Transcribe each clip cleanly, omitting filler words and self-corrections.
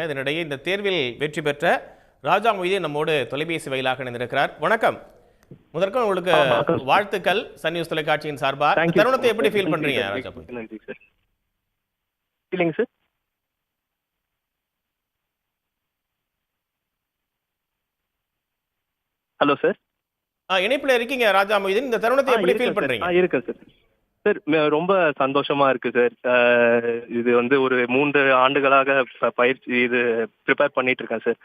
இதனிடையே இந்த தேர்வில் வெற்றி பெற்ற ராஜா மொய்தீன் நம்மோடு தொலைபேசி வாயிலாக இணைந்திருக்கிறார். வணக்கம். முதற்க உங்களுக்கு வாழ்த்துக்கள் சன் நியூஸ் தொலைக்காட்சியின் சார்பா. இந்த தருணத்தை எப்படி ஃபீல் பண்றீங்க ராஜா மொய்தீன்? நன்றி சார். இல்லைங்க சார். Hello sir. இணைப்பில் இருக்கீங்க ராஜா மொய்தீன். இந்த தருணத்தை எப்படி ஃபீல் பண்றீங்க? இருக்கேன் சார். சார் ரொம்ப சந்தோஷமா இருக்கு சார். இது வந்து ஒரு 3 ஆண்டுகளாக பயிற்சி இது ப்ரிப்பேர் பண்ணிட்டு இருக்கேன் சார்.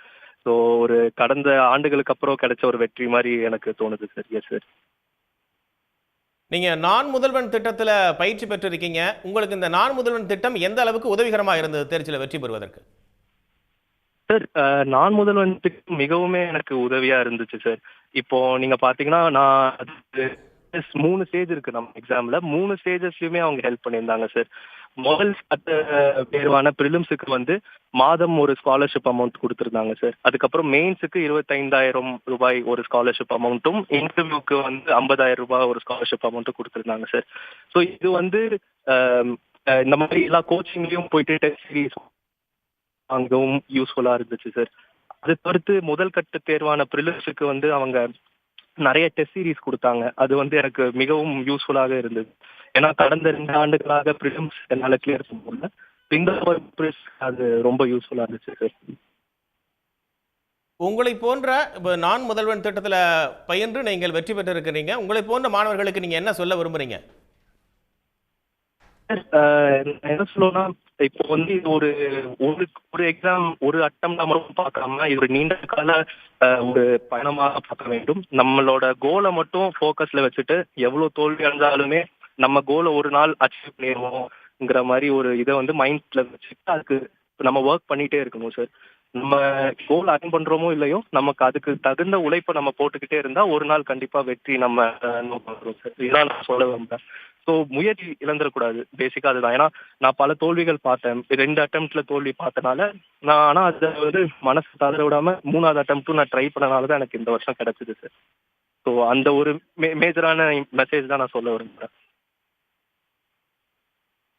ஸோ ஒரு கடந்த ஆண்டுகளுக்கு அப்புறம் கிடைச்ச ஒரு வெற்றி மாதிரி எனக்கு தோணுது சார். Yes sir. நீங்க நான் முதல்வன் திட்டத்துல பயிற்சி பெற்றிருக்கீங்க. உங்களுக்கு இந்த நான் முதல்வன் திட்டம் எந்த அளவுக்கு உதவிகரமா இருந்தது தேர்ச்சியில் வெற்றி பெறுவதற்கு? சார் நான் முதல்வன் திட்டம் மிகவுமே எனக்கு உதவியா இருந்துச்சு சார். இப்போ நீங்க பாத்தீங்கன்னா நான் 3 ஸ்டேஜ் இருக்கு நம்ம எக்ஸாம்ல. 3 ஸ்டேஜஸ்லயுமே அவங்க ஹெல்ப் பண்ணியிருந்தாங்க சார். முதல் தேர்வான பிரிலிம்ஸுக்கு வந்து மாதம் ஒரு ஸ்காலர்ஷிப் அமௌண்ட் கொடுத்துருந்தாங்க சார். அதுக்கப்புறம் மெயின்ஸுக்கு 25,000 ரூபாய் ஒரு ஸ்காலர்ஷிப் அமௌண்ட்டும், இன்டர்வியூக்கு வந்து 50,000 ரூபாய் ஒரு ஸ்காலர்ஷிப் அமௌண்ட்டும் கொடுத்துருந்தாங்க சார். ஸோ இது வந்து இந்த மாதிரி எல்லா கோச்சிங்லயும் போயிட்டு டெஸ்ட் சீரீஸ் அங்கவும் யூஸ்ஃபுல்லா இருந்துச்சு சார். அது தவிர்த்து முதல் கட்ட தேர்வான பிரிலிம்ஸுக்கு வந்து அவங்க நிறைய டெஸ்ட் சீரீஸ் கொடுத்தாங்க. அது வந்து எனக்கு மிகவும் யூஸ்ஃபுல்லாக இருந்தது. ஏன்னா கடந்த 2 ஆண்டுகளாக பிரிலிம்ஸ் என்னால கிளியர் பண்ண முடியல. இந்த அது ரொம்ப யூஸ்ஃபுல்லா இருந்துச்சு சார். உங்களை போன்ற இப்போ நான் முதல்வன் திட்டத்துல பயின்று நீங்கள் வெற்றி பெற்றிருக்கிறீங்க. உங்களை போன்ற மாணவர்களுக்கு நீங்க என்ன சொல்ல விரும்புறீங்க? என்ன சொல்லணும்னா, இப்போ வந்து இது ஒரு எக்ஸாம் ஒரு அட்டம்ப்டா மட்டும் பார்க்காம இது ஒரு நீண்ட கால ஒரு பயணமாக பார்க்க வேண்டும். நம்மளோட கோலை மட்டும் ஃபோக்கஸ்ல வச்சுட்டு எவ்வளவு தோல்வி அடைஞ்சாலுமே நம்ம கோலை ஒரு நாள் அச்சீவ் பண்ணிடுவோம்ங்கிற மாதிரி ஒரு இதை வந்து மைண்ட்ல வச்சுட்டு அதுக்கு நம்ம ஒர்க் பண்ணிட்டே இருக்கணும் சார். நம்ம கோல் அட்டன் பண்றோமோ இல்லையோ நமக்கு அதுக்கு தகுந்த உழைப்பை நம்ம போட்டுக்கிட்டே இருந்தா ஒரு நாள் கண்டிப்பா வெற்றி நம்ம நோக்கம் சார். இதுதான் நான் சொல்ல விரும்புறேன். ஸோ முயற்சி இழந்துடக்கூடாது. பேசிக்கா அதுதான். ஏன்னா நான் பல தோல்விகள் பார்த்தேன். 2 அட்டம்ப்ட்ல தோல்வி பார்த்தனால நான் ஆனால் அதை வந்து மனசு தளர விடாம 3வது அட்டம்ப்ட்டும் நான் ட்ரை பண்ணனால தான் எனக்கு இந்த வருஷம் கிடைச்சது சார். ஸோ அந்த ஒரு மேஜரான மெசேஜ் தான் நான் சொல்ல விரும்புறேன்.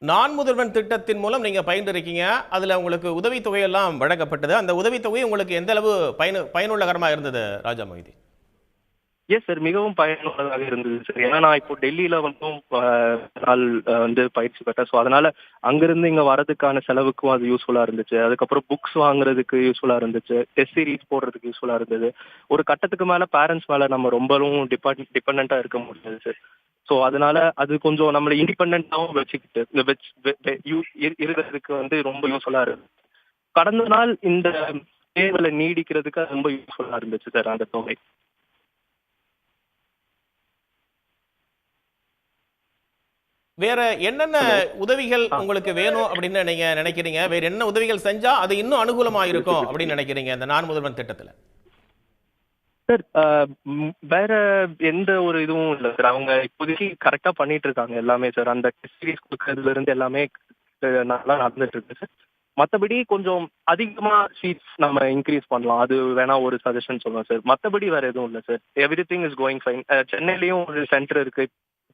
நான் முதல்வன் திட்டத்தின் மூலம் நீங்க பயின்றிருக்கீங்க. அதுல உங்களுக்கு உதவித்தொகை எல்லாம் வழங்கப்பட்டது. அந்த உதவித்தொகை உங்களுக்கு எந்த அளவு பயனுள்ளகரமா இருந்தது ராஜா மொய்தீன்? எஸ் சார், மிகவும் பயனுள்ளதாக இருந்தது சார். ஏன்னா நான் இப்போ டெல்லியில நாள் வந்து பயிற்சி பெற்றேன். ஸோ அதனால அங்கிருந்து இங்க வரதுக்கான செலவுக்கும் அது யூஸ்ஃபுல்லா இருந்துச்சு. அதுக்கப்புறம் புக்ஸ் வாங்குறதுக்கு யூஸ்ஃபுல்லா இருந்துச்சு. டெஸ்ட் சீரீஸ் போடுறதுக்கு யூஸ்ஃபுல்லா இருந்தது. ஒரு கட்டத்துக்கு மேல பேரண்ட்ஸ் மேல நம்ம ரொம்பவும் டிபெண்டா இருக்க முடியாது சார். ஸோ அதனால அது கொஞ்சம் நம்மளை இண்டிபெண்டாவும் வச்சுக்கிட்டு இருக்கிறதுக்கு வந்து ரொம்ப யூஸ்ஃபுல்லா இருக்கு. கடந்த நாள் இந்த தேர்வுல நீடிக்கிறதுக்கு ரொம்ப யூஸ்ஃபுல்லா இருந்துச்சு சார் அந்த தொகை. வேற என்னென்ன உதவிகள் உங்களுக்கு வேணும் அப்படின்னு நீங்க நினைக்கிறீங்க? வேற என்ன உதவிகள் செஞ்சா அது இன்னும் அனுகூலமா இருக்கும் அப்படின்னு நினைக்கிறீங்க இந்த நான் முதல்வன் திட்டத்துல? சார் வேற எந்த ஒரு இதுவும் இல்லை சார். அவங்க இப்போதைக்கு கரெக்டா பண்ணிட்டு இருக்காங்க எல்லாமே சார். அந்த டெஸ்ட் சீரீஸ் கொடுக்கறதுல இருந்து எல்லாமே நல்லா நடந்துட்டு இருக்கு சார். மற்றபடி கொஞ்சம் அதிகமா சீட்ஸ் நம்ம இன்க்ரீஸ் பண்ணலாம். அது வேணா ஒரு சஜஷன் சொல்லுவேன் சார். மற்றபடி வேற எதுவும் இல்லை sir. Everything is going fine. சென்னையிலயும் ஒரு சென்டர் இருக்கு,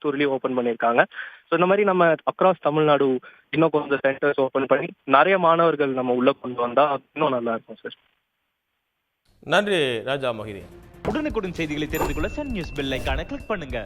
தூர்லயும் ஓப்பன் பண்ணியிருக்காங்க. ஸோ இந்த மாதிரி நம்ம அக்ராஸ் தமிழ்நாடு இன்னும் கொஞ்சம் சென்டர்ஸ் ஓப்பன் பண்ணி நிறைய மாணவர்கள் நம்ம உள்ள கொண்டு வந்தா இன்னும் நல்லா இருக்கும் சார். நன்றி ராஜா மொய்தீன். உடனுக்குடன் செய்திகளை தெரிந்து கொள்ள சன் நியூஸ் பெல் ஐகானை கிளிக் பண்ணுங்க.